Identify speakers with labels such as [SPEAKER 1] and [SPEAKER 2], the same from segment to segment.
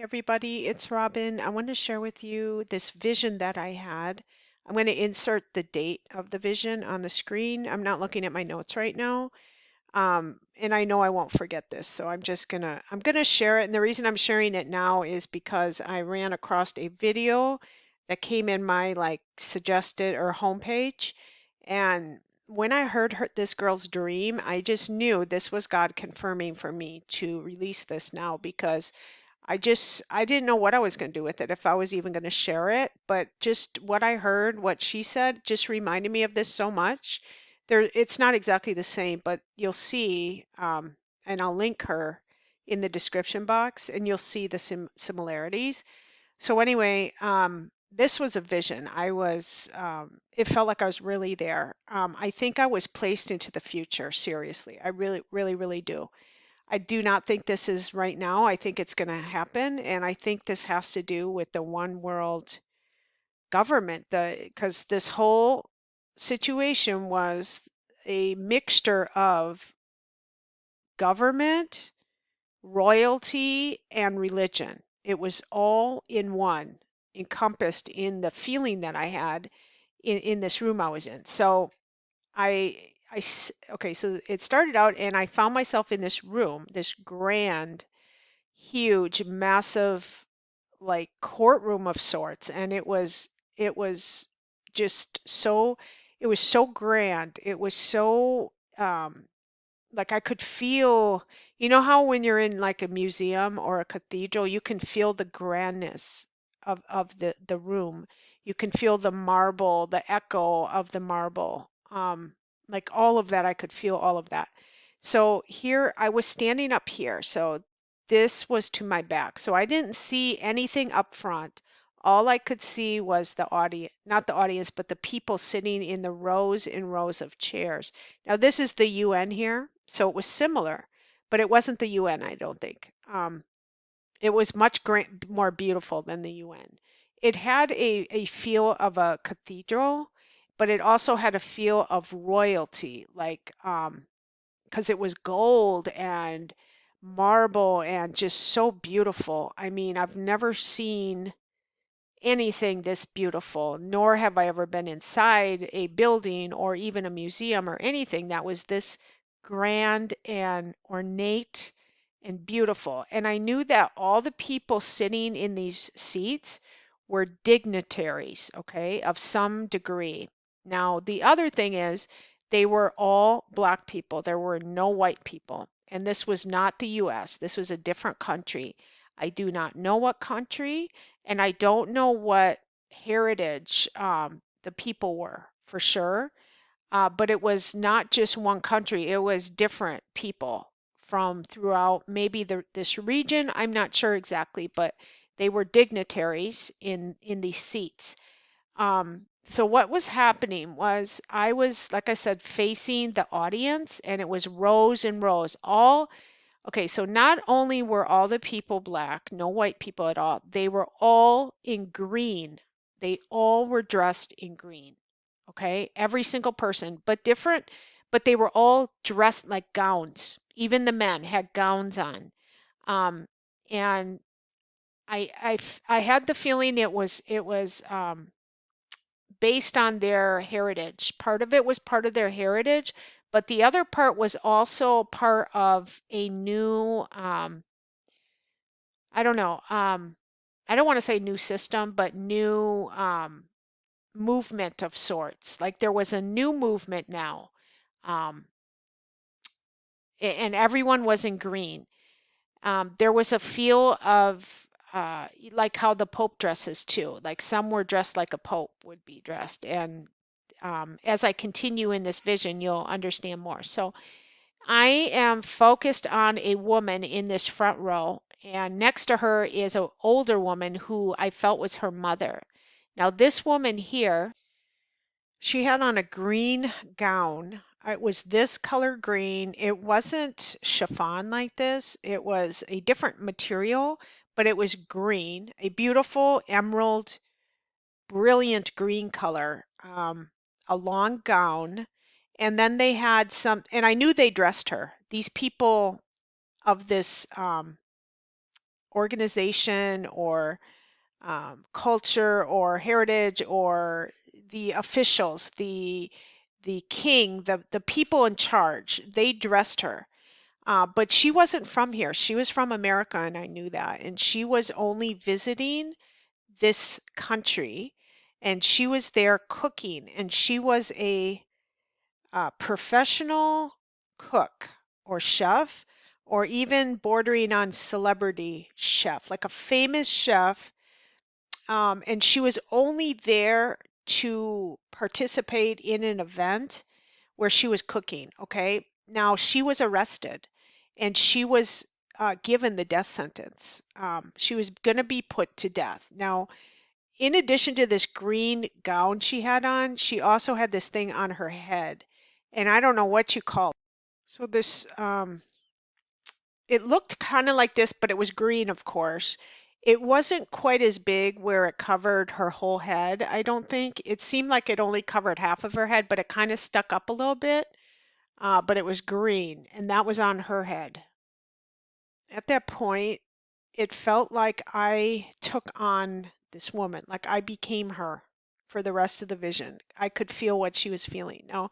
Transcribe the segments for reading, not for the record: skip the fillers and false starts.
[SPEAKER 1] Everybody, it's Robin. I want to share with you this vision that I had. I'm going to insert the date of the vision on the screen. I'm not looking at my notes right now. And I know I won't forget this, so I'm gonna share it. And the reason I'm sharing it now is because I ran across a video that came in my like suggested or homepage. And when I heard this girl's dream, I just knew this was God confirming for me to release this now because I didn't know what I was going to do with it, if I was even going to share it, but just what I heard, what she said, just reminded me of this so much. It's not exactly the same, but you'll see, and I'll link her in the description box, and you'll see the similarities. So anyway, this was a vision. It felt like I was really there. I think I was placed into the future, seriously. I really, really, really do. I do not think this is right now. I think it's going to happen, and I think this has to do with the one world government. The Because this whole situation was a mixture of government, royalty, and religion. It was all in one, encompassed in the feeling that I had in this room I was in. So okay, so it started out, and I found myself in this room, this grand huge, massive, like courtroom of sorts, and it was just so it was so grand. It was so like I could feel, you know how when you're in like a museum or a cathedral, you can feel the grandness of the room. You can feel the marble, the echo of the marble. Like all of that, I could feel all of that. So here I was standing up here. So this was to my back. So I didn't see anything up front. All I could see was the audience, not the audience, but the people sitting in the rows and rows of chairs. Now, this is the UN here, so it was similar, but it wasn't the UN, I don't think. It was much more beautiful than the UN. It had a feel of a cathedral, but it also had a feel of royalty, like because it was gold and marble and just so beautiful. I mean, I've never seen anything this beautiful, nor have I ever been inside a building or even a museum or anything that was this grand and ornate and beautiful. And I knew that all the people sitting in these seats were dignitaries, okay, of some degree. Now, the other thing is, they were all black people. There were no white people. And this was not the US. This was a different country. I do not know what country, and I don't know what heritage the people were for sure. But it was not just one country, it was different people from throughout maybe this region. I'm not sure exactly, but they were dignitaries in these seats. So what was happening was I was, like I said, facing the audience, and it was rows and rows, all. Okay, so not only were all the people black, no white people at all, they were all in green. They all were dressed in green. Okay, every single person, but different, but they were all dressed like gowns. Even the men had gowns on. Um, and I had the feeling it was based on their heritage. Part of it was part of their heritage, but the other part was also part of a new I don't know. I don't want to say new system, but new movement of sorts. Like there was a new movement now, um, and everyone was in green. There was a feel of like how the Pope dresses too. Like some were dressed like a Pope would be dressed, and as I continue in this vision, you'll understand more. So I am focused on a woman in this front row, and next to her is an older woman who I felt was her mother. Now, this woman here, she had on a green gown. It was this color green. It wasn't chiffon like this, it was a different material, but it was green, a beautiful emerald, brilliant green color, a long gown. And then they had some, and I knew they dressed her. These people of this organization or culture or heritage or the officials, the king, the people in charge, they dressed her. But she wasn't from here. She was from America, and I knew that. And she was only visiting this country, and she was there cooking, and she was a professional cook or chef, or even bordering on celebrity chef, like a famous chef. And she was only there to participate in an event where she was cooking. Okay. Now she was arrested and she was given the death sentence. She was going to be put to death. Now, in addition to this green gown she had on, she also had this thing on her head. And I don't know what you call it. So this, it looked kind of like this, but it was green, of course. It wasn't quite as big where it covered her whole head, I don't think. It seemed like it only covered half of her head, but it kind of stuck up a little bit. But it was green, and that was on her head. At that point, it felt like I took on this woman, like I became her for the rest of the vision. I could feel what she was feeling. Now,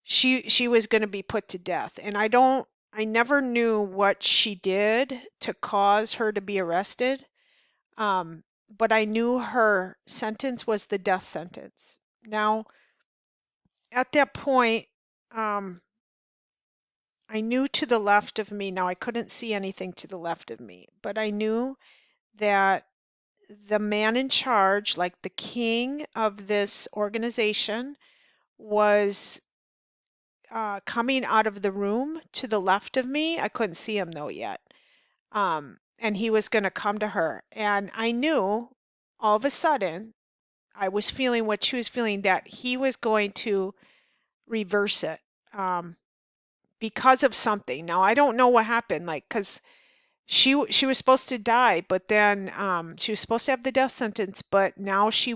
[SPEAKER 1] she was going to be put to death, and I never knew what she did to cause her to be arrested. But I knew her sentence was the death sentence. Now, at that point, um, I knew to the left of me, now I couldn't see anything to the left of me, but I knew that the man in charge, like the king of this organization, was coming out of the room to the left of me. I couldn't see him though yet. And he was going to come to her. And I knew all of a sudden, I was feeling what she was feeling, that he was going to reverse it because of something. Now, I don't know what happened, like, because she was supposed to die, but then she was supposed to have the death sentence, but now she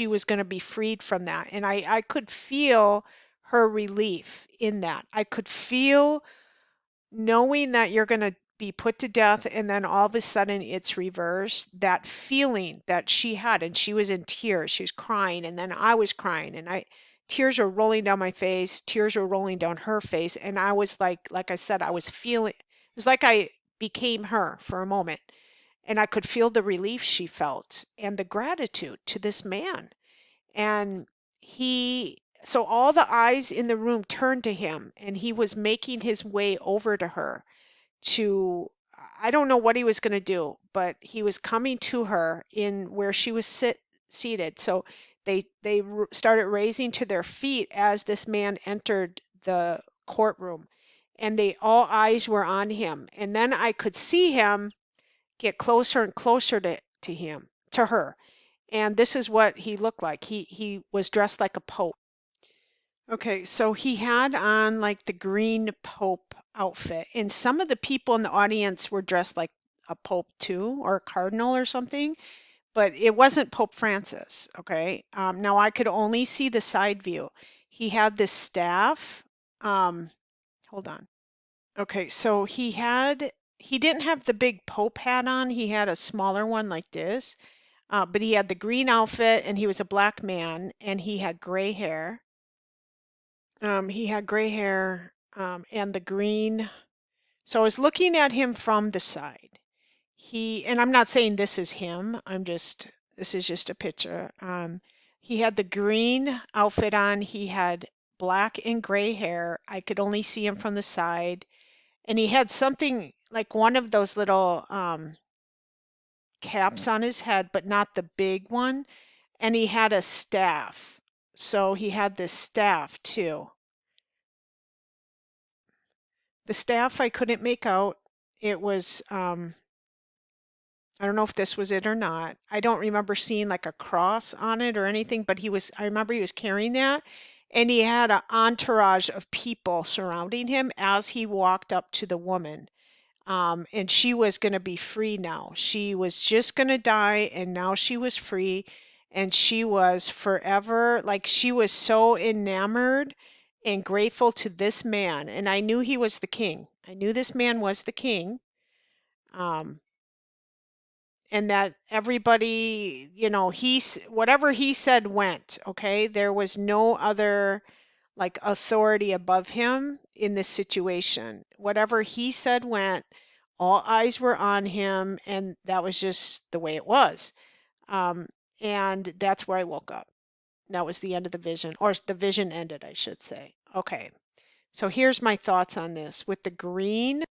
[SPEAKER 1] was going to be freed from that. And I could feel her relief in that. I could feel knowing that you're going to be put to death and then all of a sudden it's reversed, that feeling that she had, and she was in tears, she was crying, and then I was crying, and I tears were rolling down my face, tears were rolling down her face, and I was like I said, I was feeling, it was like I became her for a moment, and I could feel the relief she felt and the gratitude to this man. And so all the eyes in the room turned to him, and he was making his way over to her to, I don't know what he was going to do, but he was coming to her in where she was seated. So they started raising to their feet as this man entered the courtroom, and they all eyes were on him. And then I could see him get closer and closer to her. And this is what he looked like. He was dressed like a pope. Okay, so he had on like the green pope outfit, and some of the people in the audience were dressed like a pope too, or a cardinal or something, but it wasn't Pope Francis. Okay, now I could only see the side view. He had this staff. Um, Hold on. Okay, so he didn't have the big pope hat on. He had a smaller one like this, but he had the green outfit, and he was a black man, and he had gray hair. And the green. So I was looking at him from the side. And I'm not saying this is him. This is just a picture. He had the green outfit on. He had black and gray hair. I could only see him from the side. And he had something like one of those little caps on his head, but not the big one. And he had a staff. So he had this staff too. The staff I couldn't make out. It was, I don't know if this was it or not. I don't remember seeing like a cross on it or anything, but I remember he was carrying that. And he had an entourage of people surrounding him as he walked up to the woman. And she was going to be free now. She was just going to die, and now she was free, and she was forever, like she was so enamored and grateful to this man. And I knew he was the king. I knew this man was the king. Um, and that everybody, whatever he said went, okay? There was no other like authority above him in this situation. Whatever he said went, all eyes were on him, and that was just the way it was. Um, and that's where I woke up. That was the end of the vision, or the vision ended, I should say. Okay, so here's my thoughts on this. With the green,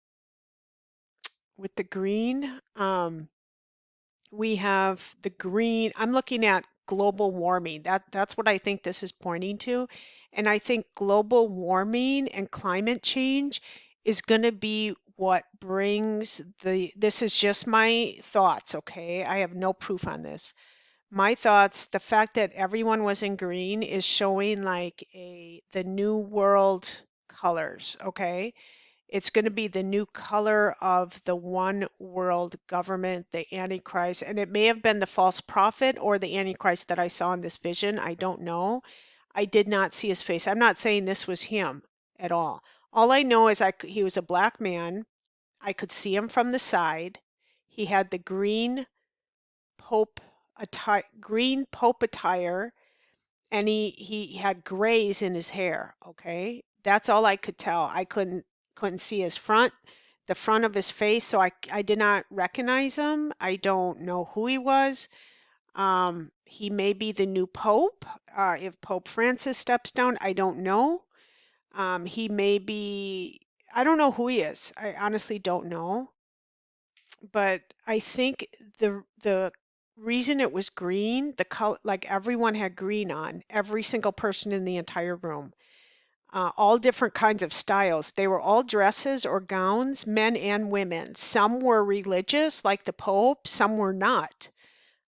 [SPEAKER 1] we have the green. I'm looking at global warming. That's what I think this is pointing to. And I think global warming and climate change is going to be what brings this is just my thoughts, okay? I have no proof on this. My thoughts, the fact that everyone was in green is showing like the new world colors, okay? It's going to be the new color of the one world government, the Antichrist, and it may have been the false prophet or the Antichrist that I saw in this vision. I don't know. I did not see his face. I'm not saying this was him at all. All I know is he was a black man. I could see him from the side. He had the green pope attire, and he had grays in his hair, okay? That's all I could tell. I couldn't see the front of his face, so I did not recognize him. I don't know who he was. He may be the new pope. If Pope Francis steps down, I don't know. He may be, I don't know who he is. I honestly don't know. But I think the reason it was green, the color, like everyone had green on, every single person in the entire room, all different kinds of styles. They were all dresses or gowns, men and women. Some were religious, like the Pope, some were not.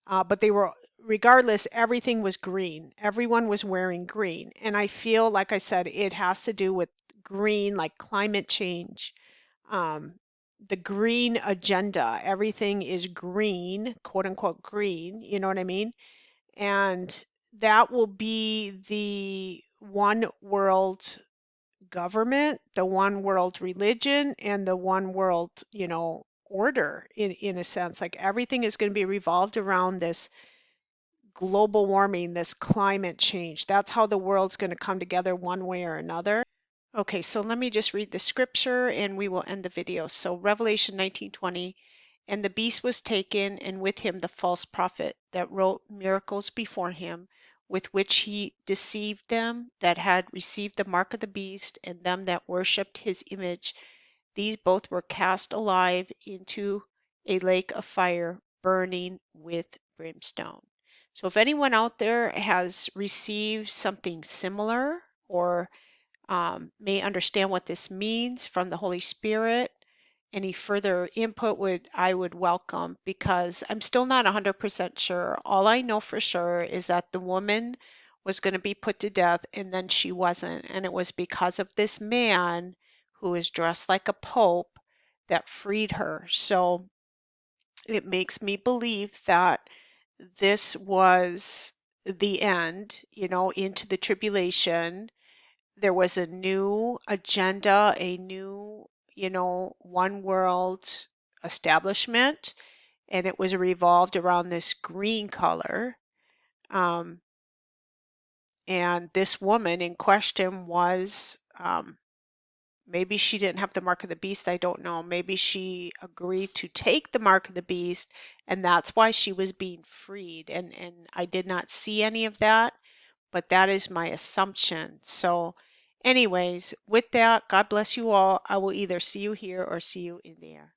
[SPEAKER 1] But they were, regardless, everything was green. Everyone was wearing green. And I feel, like I said, it has to do with green, like climate change, um, the green agenda. Everything is green, quote unquote green, you know what I mean? And that will be the one world government, the one world religion, and the one world, order in a sense. Like everything is going to be revolved around this global warming, this climate change. That's how the world's going to come together one way or another. Okay, so let me just read the scripture and we will end the video. So Revelation 19:20, and the beast was taken, and with him the false prophet that wrought miracles before him, with which he deceived them that had received the mark of the beast and them that worshipped his image. These both were cast alive into a lake of fire, burning with brimstone. So if anyone out there has received something similar or may understand what this means from the Holy Spirit, any further input I would welcome, because I'm still not 100% sure. All I know for sure is that the woman was going to be put to death and then she wasn't. And it was because of this man who is dressed like a pope that freed her. So it makes me believe that this was the end, into the tribulation. There was a new agenda, a new, one world establishment, and it was revolved around this green color. Um, and this woman in question was, maybe she didn't have the mark of the beast, I don't know. Maybe she agreed to take the mark of the beast, and that's why she was being freed. And I did not see any of that, but that is my assumption. So, anyways, with that, God bless you all. I will either see you here or see you in the air.